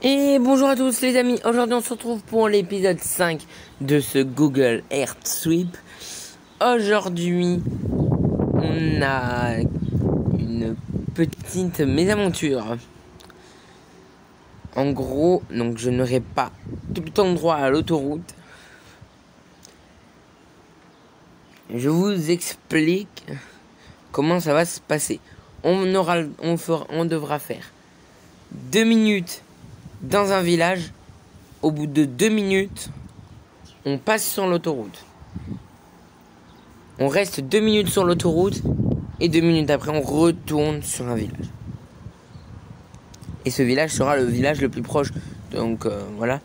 Et bonjour à tous les amis, aujourd'hui on se retrouve pour l'épisode 5 de ce Google Earth Sweep. Aujourd'hui on a une petite mésaventure. En gros, donc je n'aurai pas tout le temps droit à l'autoroute. Je vous explique comment ça va se passer. On devra faire 2 minutes dans un village. Au bout de 2 minutes, on passe sur l'autoroute. On reste 2 minutes sur l'autoroute et 2 minutes après, on retourne sur un village. Et ce village sera le village le plus proche. Donc voilà.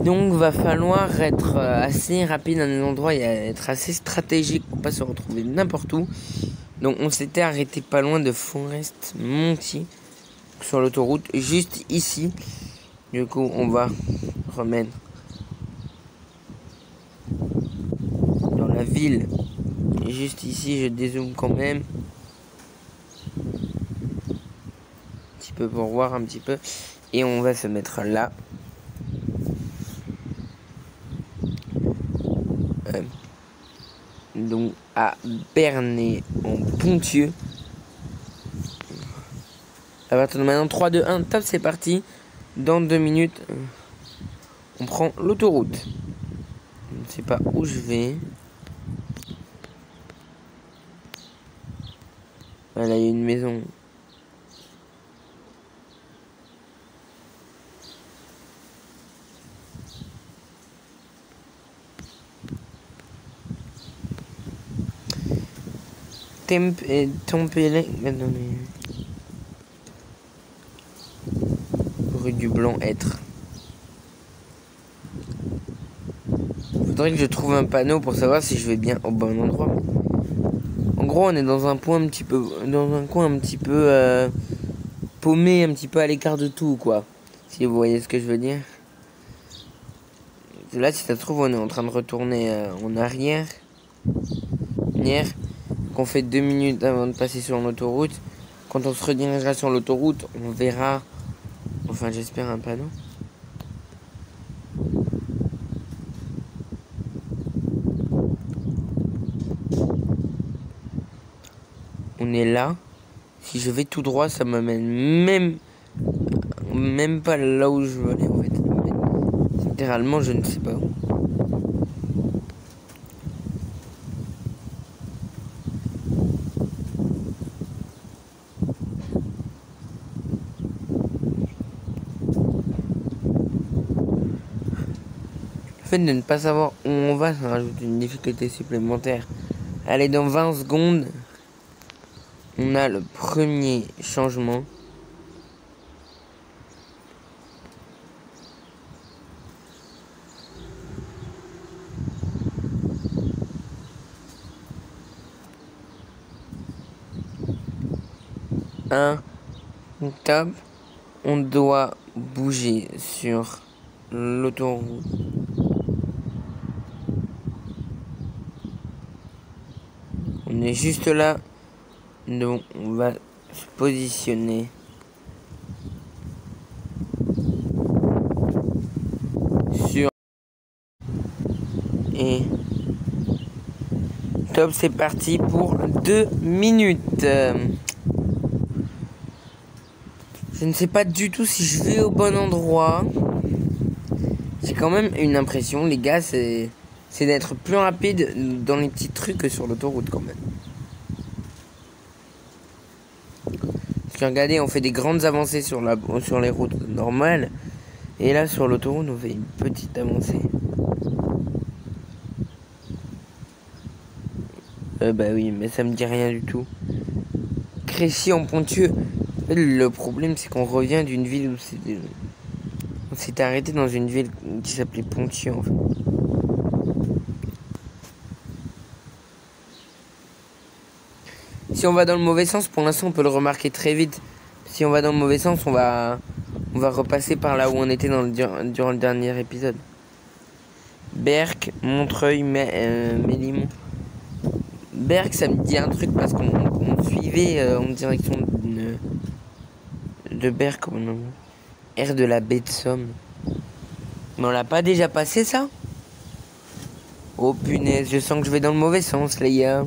Donc va falloir être assez rapide dans les endroits et être assez stratégique pour pas se retrouver n'importe où. Donc on s'était arrêté pas loin de Forest Monty sur l'autoroute, juste ici. Du coup on va remettre dans la ville, juste ici. Je dézoome quand même un petit peu pour voir un petit peu, et on va se mettre là. Donc à Bernay en Ponthieu. À partir de maintenant, 3, 2, 1, top, c'est parti. Dans 2 minutes, on prend l'autoroute. Je ne sais pas où je vais. Voilà, il y a une maison. Tempélé. Rue du Blanc-Être. Faudrait que je trouve un panneau pour savoir si je vais bien au bon endroit. En gros, on est dans un point un petit peu, paumé, un petit peu à l'écart de tout, quoi. Si vous voyez ce que je veux dire. Là, si ça se trouve, on est en train de retourner en arrière. Qu'on fait 2 minutes avant de passer sur l'autoroute. Quand on se redirigera sur l'autoroute, on verra, enfin j'espère, un panneau. On est là. Si je vais tout droit, ça m'amène même pas là où je veux aller, en fait. Littéralement, je ne sais pas où. Le fait de ne pas savoir où on va, ça rajoute une difficulté supplémentaire. Allez, dans 20 secondes, on a le premier changement. Top. On doit bouger sur l'autoroute. On est juste là. Donc on va se positionner sur, et top, c'est parti pour 2 minutes. Je ne sais pas du tout si je vais au bon endroit. J'ai quand même une impression, les gars, c'est d'être plus rapide dans les petits trucs que sur l'autoroute quand même. Parce que regardez, on fait des grandes avancées sur les routes normales. Et là, sur l'autoroute, on fait une petite avancée. Bah oui, mais ça me dit rien du tout. Crécy en Ponthieu. Le problème, c'est qu'on revient d'une ville où on s'était arrêté dans une ville qui s'appelait Ponthieu, en fait. Si on va dans le mauvais sens, pour l'instant, on peut le remarquer très vite. Si on va dans le mauvais sens, on va repasser par là où on était durant le dernier épisode. Berck, Montreuil, Mélimont. Berck, ça me dit un truc parce qu'on suivait en direction de Berck, comme on dit. R de la baie de Somme. Mais on l'a pas déjà passé ça? Oh punaise, je sens que je vais dans le mauvais sens, les gars.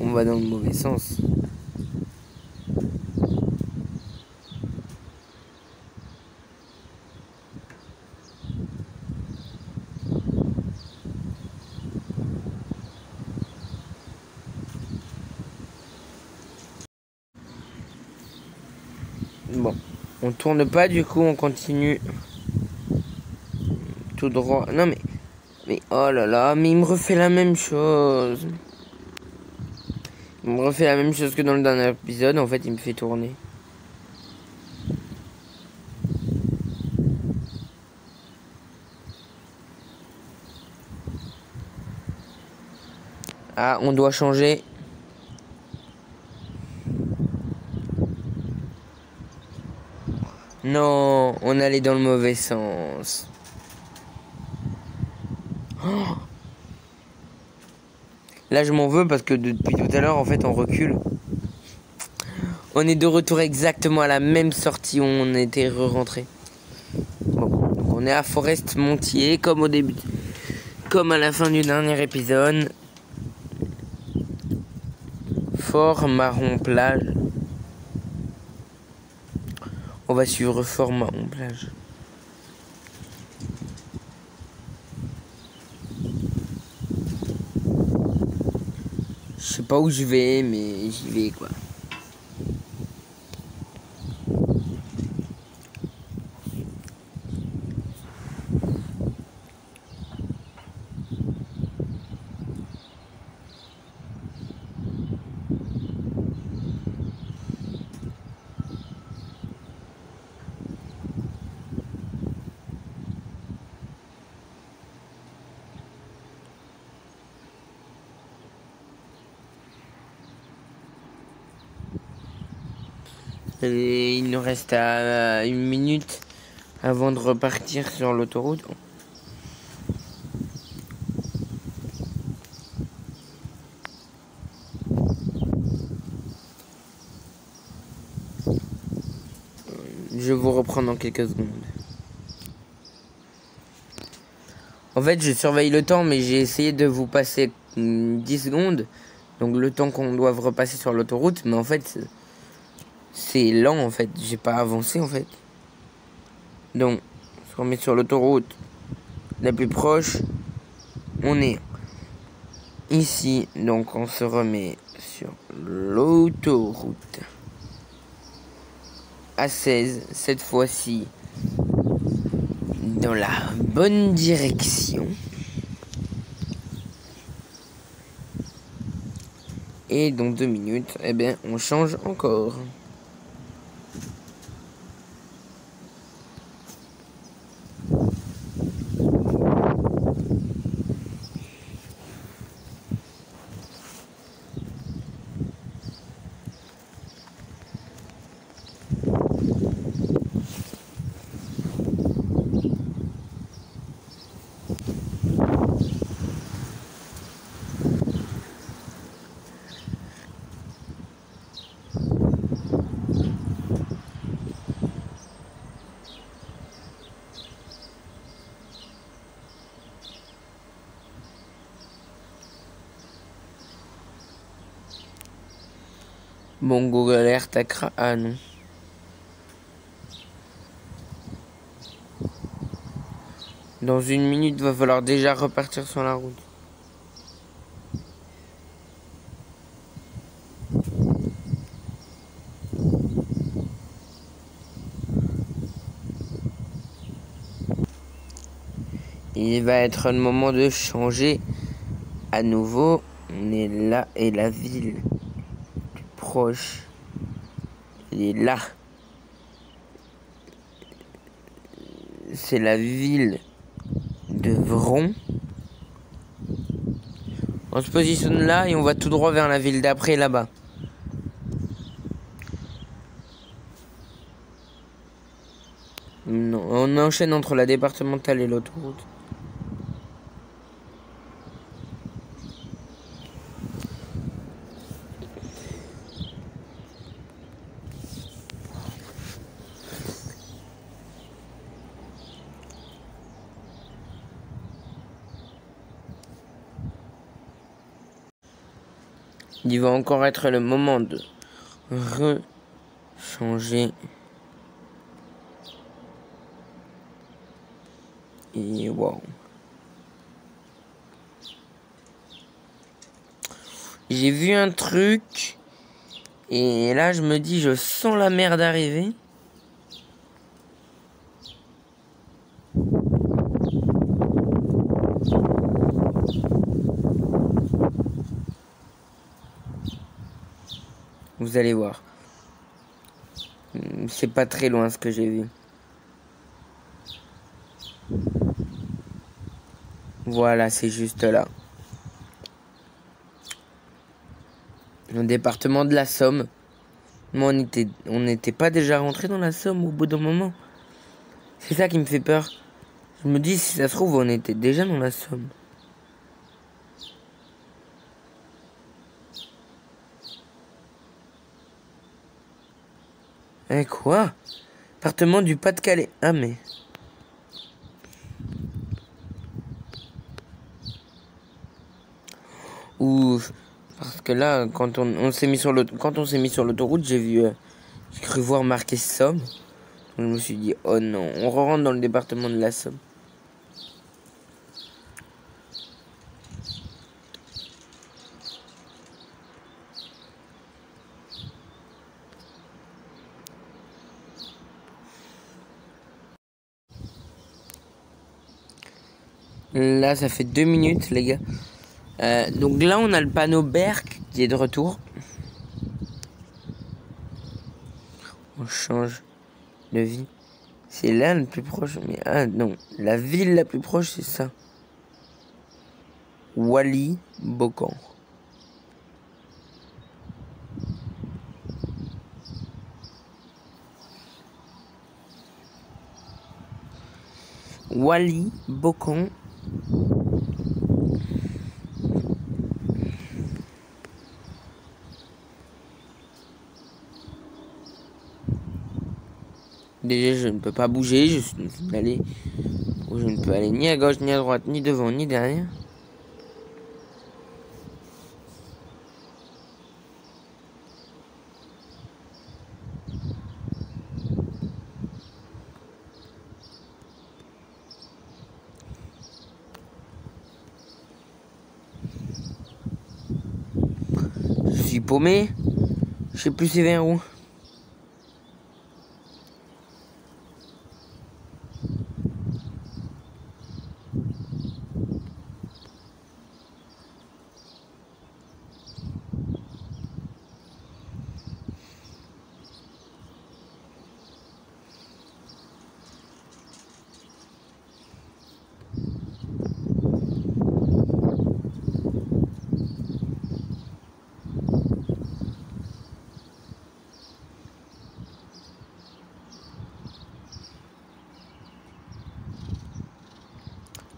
On va dans le mauvais sens. Bon, on tourne pas, du coup on continue tout droit. Non mais oh là là, mais il me refait la même chose. Il me refait la même chose que dans le dernier épisode. En fait, il me fait tourner. Ah, on doit changer. Non, on allait dans le mauvais sens. Oh, là, je m'en veux parce que depuis tout à l'heure, en fait, on recule. On est de retour exactement à la même sortie où on était re-rentré. Bon, donc on est à Forest-Montier, comme au début. Comme à la fin du dernier épisode. Fort Marron Plage. On va suivre Fort Marron Plage. Je sais pas où je vais, mais j'y vais quoi. Et il nous reste à 1 minute avant de repartir sur l'autoroute. Je vous reprends dans quelques secondes. En fait, je surveille le temps, mais j'ai essayé de vous passer 10 secondes. Donc le temps qu'on doit repasser sur l'autoroute. Mais en fait, c'est lent en fait. J'ai pas avancé en fait. Donc, on se remet sur l'autoroute la plus proche. On est ici. Donc on se remet sur l'autoroute A16. Cette fois-ci dans la bonne direction. Et dans 2 minutes, eh bien, on change encore. Bon, Google Earth a ah non. Dans 1 minute, va falloir déjà repartir sur la route. Il va être le moment de changer à nouveau. On est là et la ville plus proche. Il est là. C'est la ville de Vron. On se positionne là et on va tout droit vers la ville d'après là-bas. Non, On enchaîne entre la départementale et l'autoroute. Il va encore être le moment de rechanger. Et wow. J'ai vu un truc. Et là, je me dis, je sens la merde arriver. Vous allez voir. C'est pas très loin ce que j'ai vu. Voilà, c'est juste là. Le département de la Somme. Moi, on n'était pas déjà rentré dans la Somme au bout d'un moment. C'est ça qui me fait peur. Je me dis, si ça se trouve, on était déjà dans la Somme. Eh quoi? Département du Pas-de-Calais. Ah mais... Ouf. Parce que là, quand on s'est mis sur l'autoroute, j'ai cru voir marqué Somme. Je me suis dit, oh non, on rentre dans le département de la Somme. Là, ça fait 2 minutes, les gars. Donc là, on a le panneau Berck qui est de retour. On change de vie. C'est là le plus proche. Mais ah non, la ville la plus proche, c'est ça. Wally Bocan. Wally Bocan. Déjà, je ne peux pas bouger. Je ne peux aller ni à gauche, ni à droite, ni devant, ni derrière. Je suis paumé. Je sais plus c'est vers où.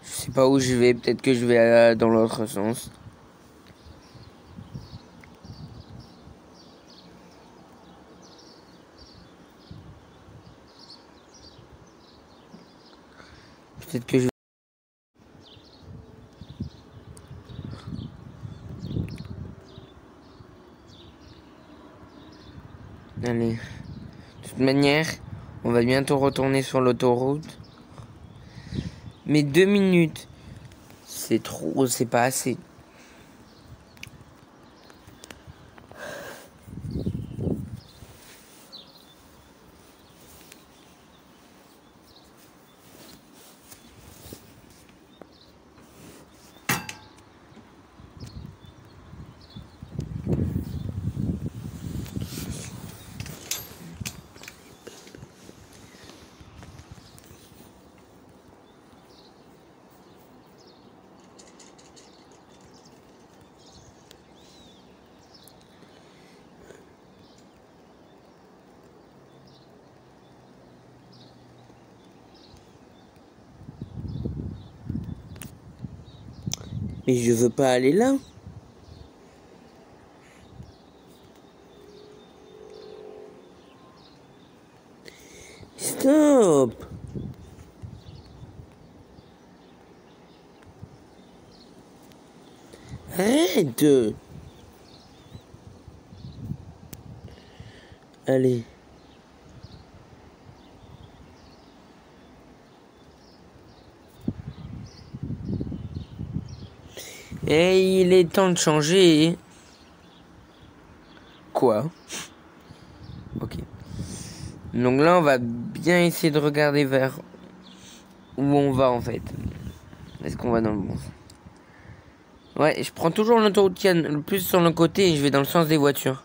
Je sais pas où je vais. Peut-être que je vais dans l'autre sens. Peut-être que je... Allez. De toute manière, on va bientôt retourner sur l'autoroute. Mais 2 minutes, c'est trop, c'est pas assez. Mais je veux pas aller là. Stop. Arrête. Allez. Et il est temps de changer. Quoi? Ok. Donc là, on va bien essayer de regarder vers où on va en fait. Est-ce qu'on va dans le bon sens? Ouais, je prends toujours l'autoroute qui a le plus sur le côté et je vais dans le sens des voitures.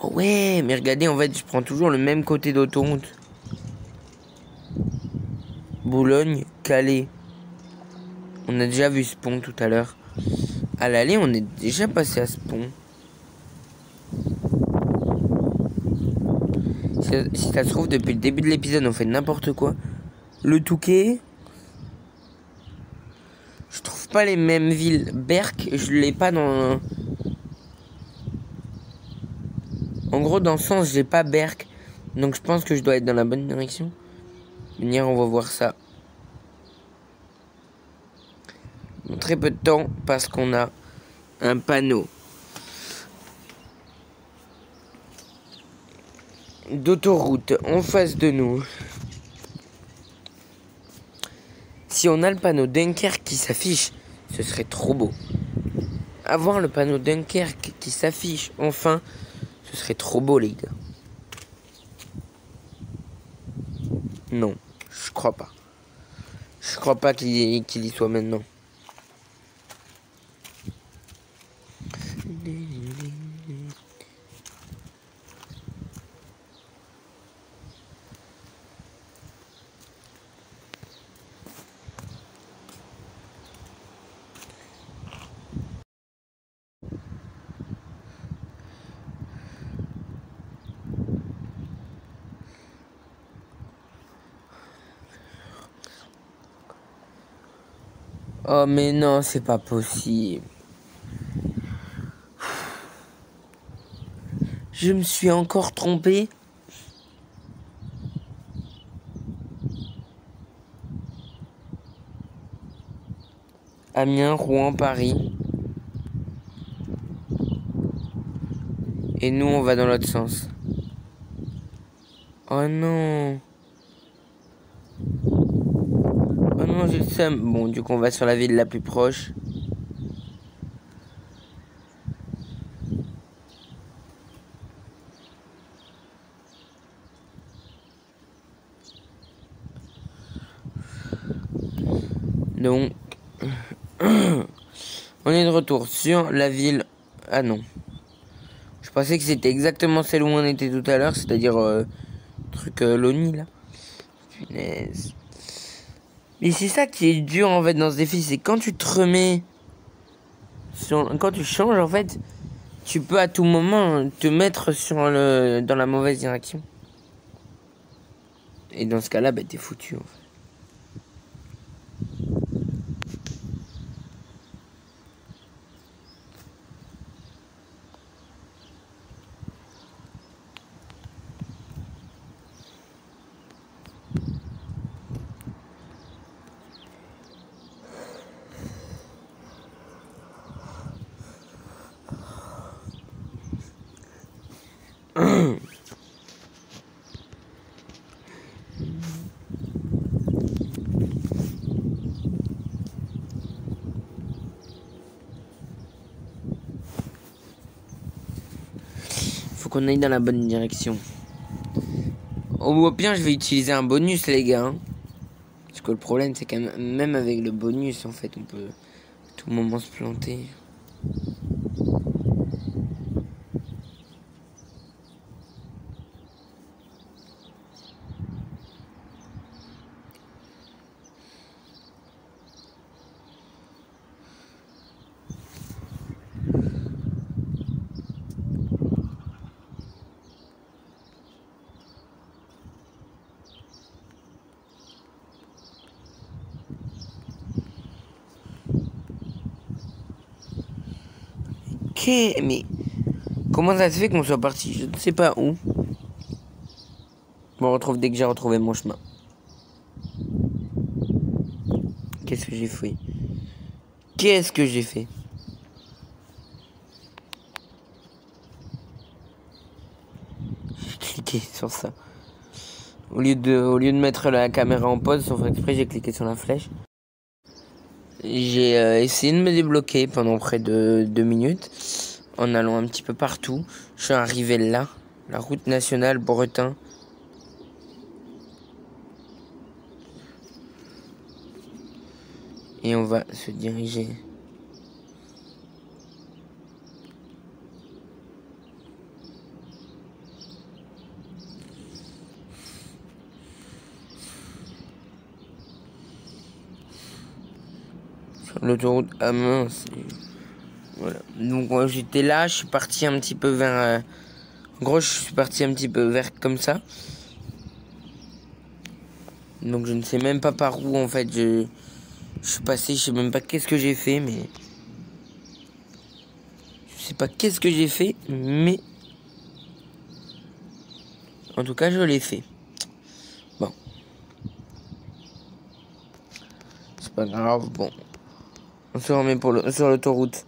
Oh ouais, mais regardez, en fait, je prends toujours le même côté d'autoroute. Boulogne, Calais. On a déjà vu ce pont tout à l'heure. À l'aller, on est déjà passé à ce pont. Si ça se trouve, depuis le début de l'épisode, on fait n'importe quoi. Le Touquet. Je trouve pas les mêmes villes. Berck, je l'ai pas dans... En gros, dans le sens, j'ai pas Berck. Donc je pense que je dois être dans la bonne direction. Venir, on va voir ça. Dans très peu de temps, parce qu'on a un panneau d'autoroute en face de nous. Si on a le panneau Dunkerque qui s'affiche, ce serait trop beau. Avoir le panneau Dunkerque qui s'affiche, enfin, ce serait trop beau, les gars. Non, je crois pas. Je crois pas qu'il y soit maintenant. Oh mais non, c'est pas possible. Je me suis encore trompé. Amiens, Rouen, Paris. Et nous, on va dans l'autre sens. Oh non. Oh non, j'ai le seum. Bon, du coup, on va sur la ville la plus proche. Donc, on est de retour sur la ville. Ah non. Je pensais que c'était exactement celle où on était tout à l'heure, c'est-à-dire truc Loni là. Punaise. Mais c'est ça qui est dur en fait dans ce défi, c'est quand tu te remets quand tu changes en fait, tu peux à tout moment te mettre dans la mauvaise direction. Et dans ce cas-là, bah t'es foutu en fait. Faut qu'on aille dans la bonne direction. Au pire, je vais utiliser un bonus, les gars. Parce que le problème, c'est que même avec le bonus, en fait, on peut à tout moment se planter. Ok, mais comment ça se fait qu'on soit parti? Je ne sais pas où. Je me retrouve dès que j'ai retrouvé mon chemin. Qu'est-ce que j'ai fait? Qu'est-ce que j'ai fait? J'ai cliqué sur ça. Au lieu de mettre la caméra en pause, sans faire exprès, j'ai cliqué sur la flèche. J'ai essayé de me débloquer pendant près de 2 minutes. En allant un petit peu partout. Je suis arrivé là. La route nationale Bretin. Et on va se diriger. Sur l'autoroute. Ah mince. Voilà. Donc j'étais là, je suis parti un petit peu vers... En gros, je suis parti un petit peu vers comme ça. Donc je ne sais même pas par où en fait je suis passé, je sais même pas qu'est-ce que j'ai fait, mais... Je sais pas qu'est-ce que j'ai fait, mais... En tout cas, je l'ai fait. Bon. C'est pas grave, bon. On se remet sur l'autoroute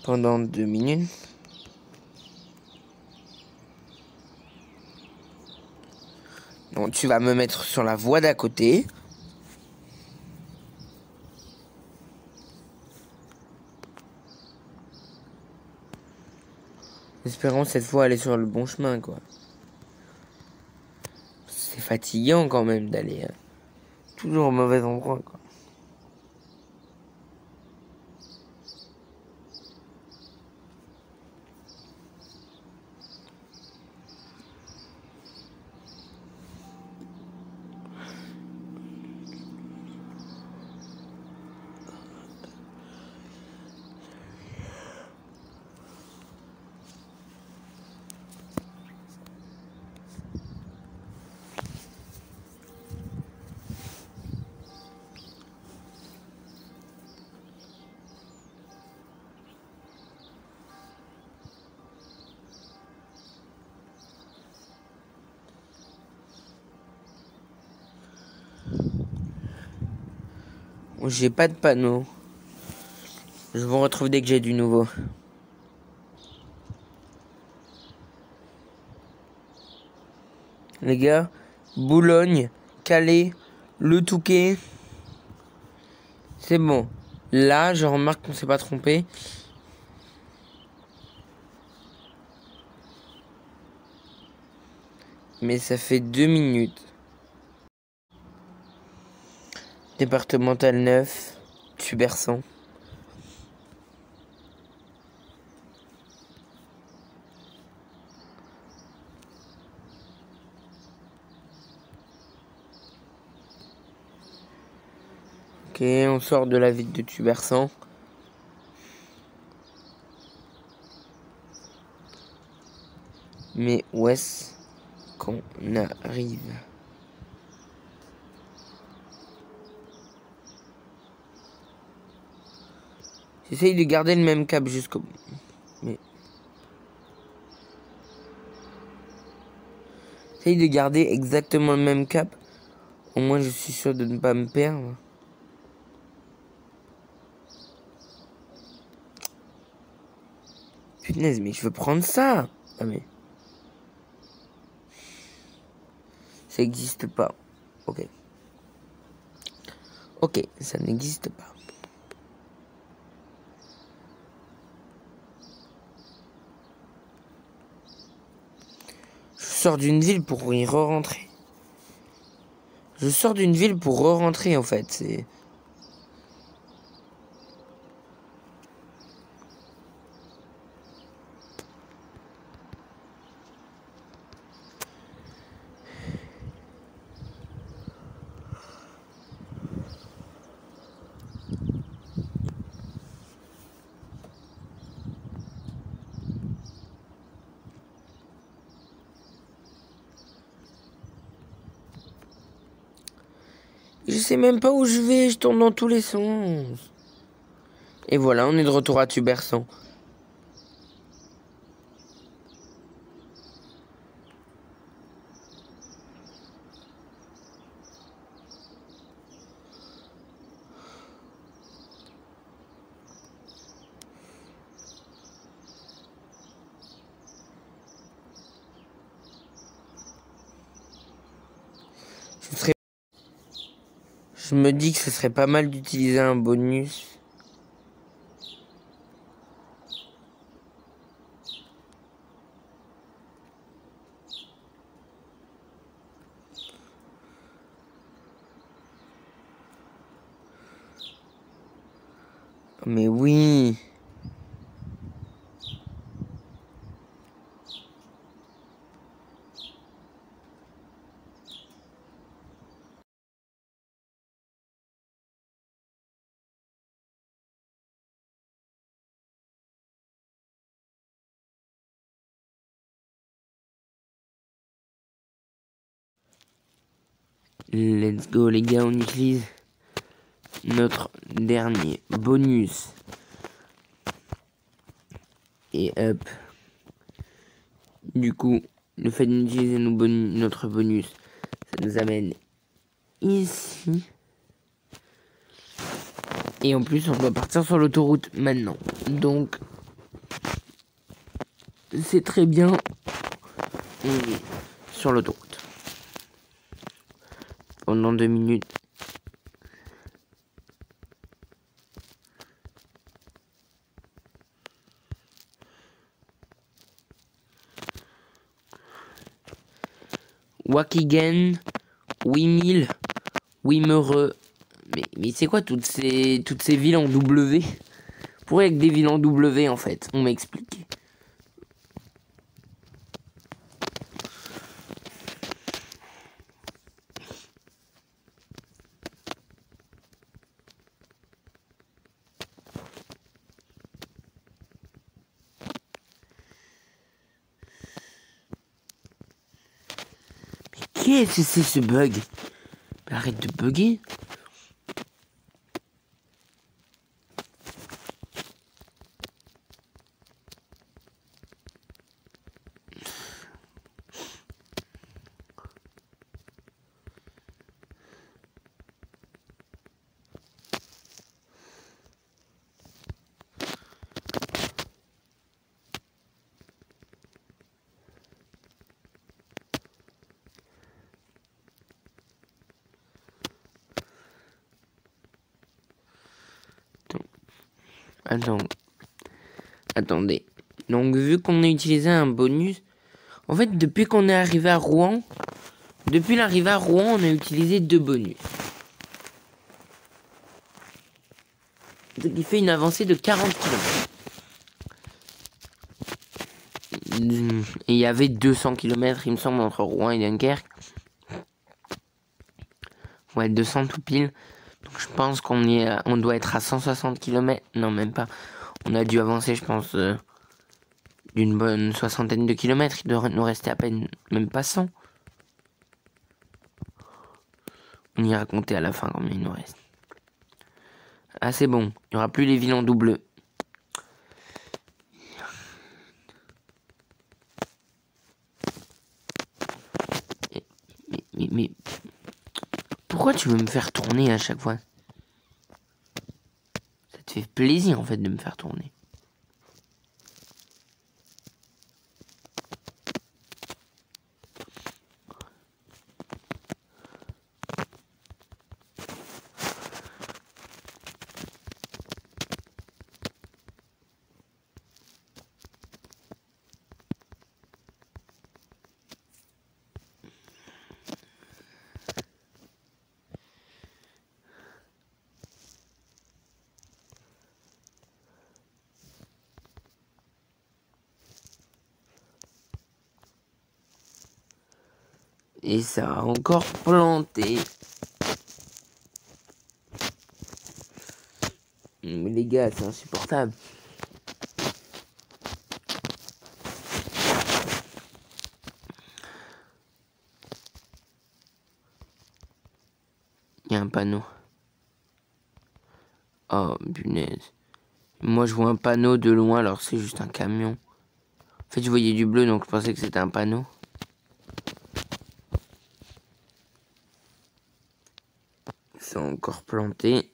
pendant 2 minutes. Donc tu vas me mettre sur la voie d'à côté. Espérons cette fois aller sur le bon chemin, quoi. C'est fatigant quand même d'aller toujours au mauvais endroit, quoi. J'ai pas de panneau. Je vous retrouve dès que j'ai du nouveau. Les gars, Boulogne, Calais, Le Touquet. C'est bon. Là, je remarque qu'on s'est pas trompé. Mais ça fait 2 minutes. Départemental 9, Tubersan. Ok, on sort de la ville de Tubersan. Mais où est-ce qu'on arrive? J'essaye de garder le même cap jusqu'au bout. Mais... J'essaye de garder exactement le même cap. Au moins, je suis sûr de ne pas me perdre. Punaise, mais je veux prendre ça. Ah mais... Ça n'existe pas. Ok. Ok, ça n'existe pas. Je sors d'une ville pour y re-rentrer. Je sors d'une ville pour re-rentrer en fait. C'est... Je sais même pas où je vais, je tourne dans tous les sens. Et voilà, on est de retour à Tubersan. Je me dis que ce serait pas mal d'utiliser un bonus. Mais oui. Let's go les gars, on utilise notre dernier bonus. Et hop. Du coup, le fait d'utiliser notre bonus, ça nous amène ici. Et en plus, on doit partir sur l'autoroute maintenant. Donc, c'est très bien. On est sur l'autoroute. Pendant 2 minutes. Wakigen, Wimil, Wimereux. Mais c'est quoi toutes ces villes en W? Pourquoi avec des villes en W en fait? On m'explique. Mais qu'est-ce que c'est ce bug? Mais arrête de bugger. Attendez. Donc vu qu'on a utilisé un bonus, en fait depuis qu'on est arrivé à Rouen, depuis l'arrivée à Rouen, on a utilisé 2 bonus. Ce qui fait une avancée de 40 km. Et il y avait 200 km, il me semble, entre Rouen et Dunkerque. Ouais, 200 tout pile. Donc je pense on doit être à 160 km. Non, même pas. On a dû avancer, je pense, d'une bonne soixantaine de kilomètres. Il doit nous rester à peine, même pas 100. On ira compter à la fin combien il nous reste. Ah, c'est bon. Il n'y aura plus les villes en double. Mais pourquoi tu veux me faire tourner à chaque fois? Ça te fait plaisir en fait de me faire tourner. Et ça a encore planté. Mais les gars, c'est insupportable. Il y a un panneau. Oh, punaise. Moi, je vois un panneau de loin, alors c'est juste un camion. En fait, je voyais du bleu, donc je pensais que c'était un panneau. C'est encore planté.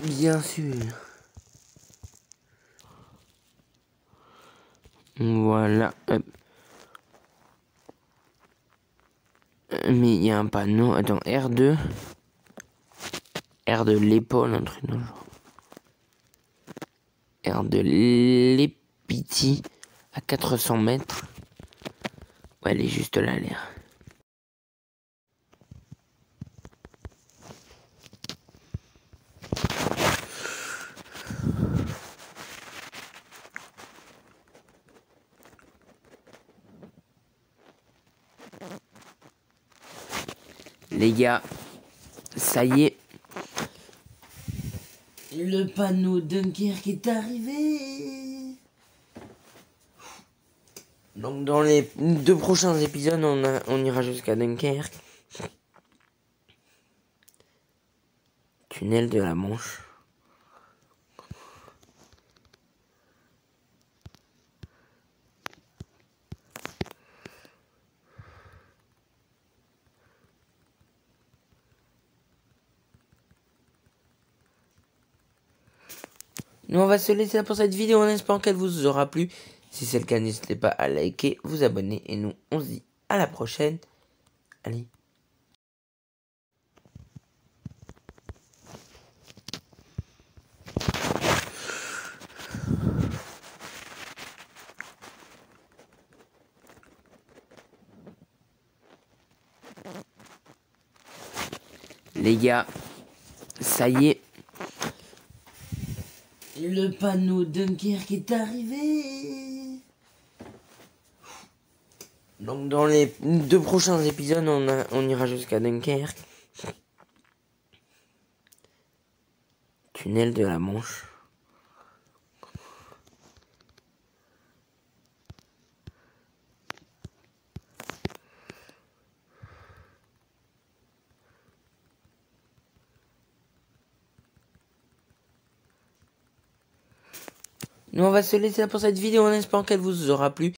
Bien sûr. Voilà. Mais il y a un panneau. Attends, R2. R de l'épaule, un truc dans le genre. R de l'épiti à 400 mètres. Ouais, elle est juste là, l'air. Les gars, ça y est. Le panneau Dunkerque est arrivé. Donc dans les 2 prochains épisodes, on ira jusqu'à Dunkerque. Tunnel de la Manche. Nous on va se laisser là pour cette vidéo en espérant qu'elle vous aura plu. Si c'est le cas, n'hésitez pas à liker, vous abonner et nous on se dit à la prochaine. Allez. Les gars, ça y est. Le panneau Dunkerque est arrivé. Donc dans les 2 prochains épisodes, on ira jusqu'à Dunkerque. Tunnel de la Manche. Nous on va se laisser là pour cette vidéo en espérant qu'elle vous aura plu.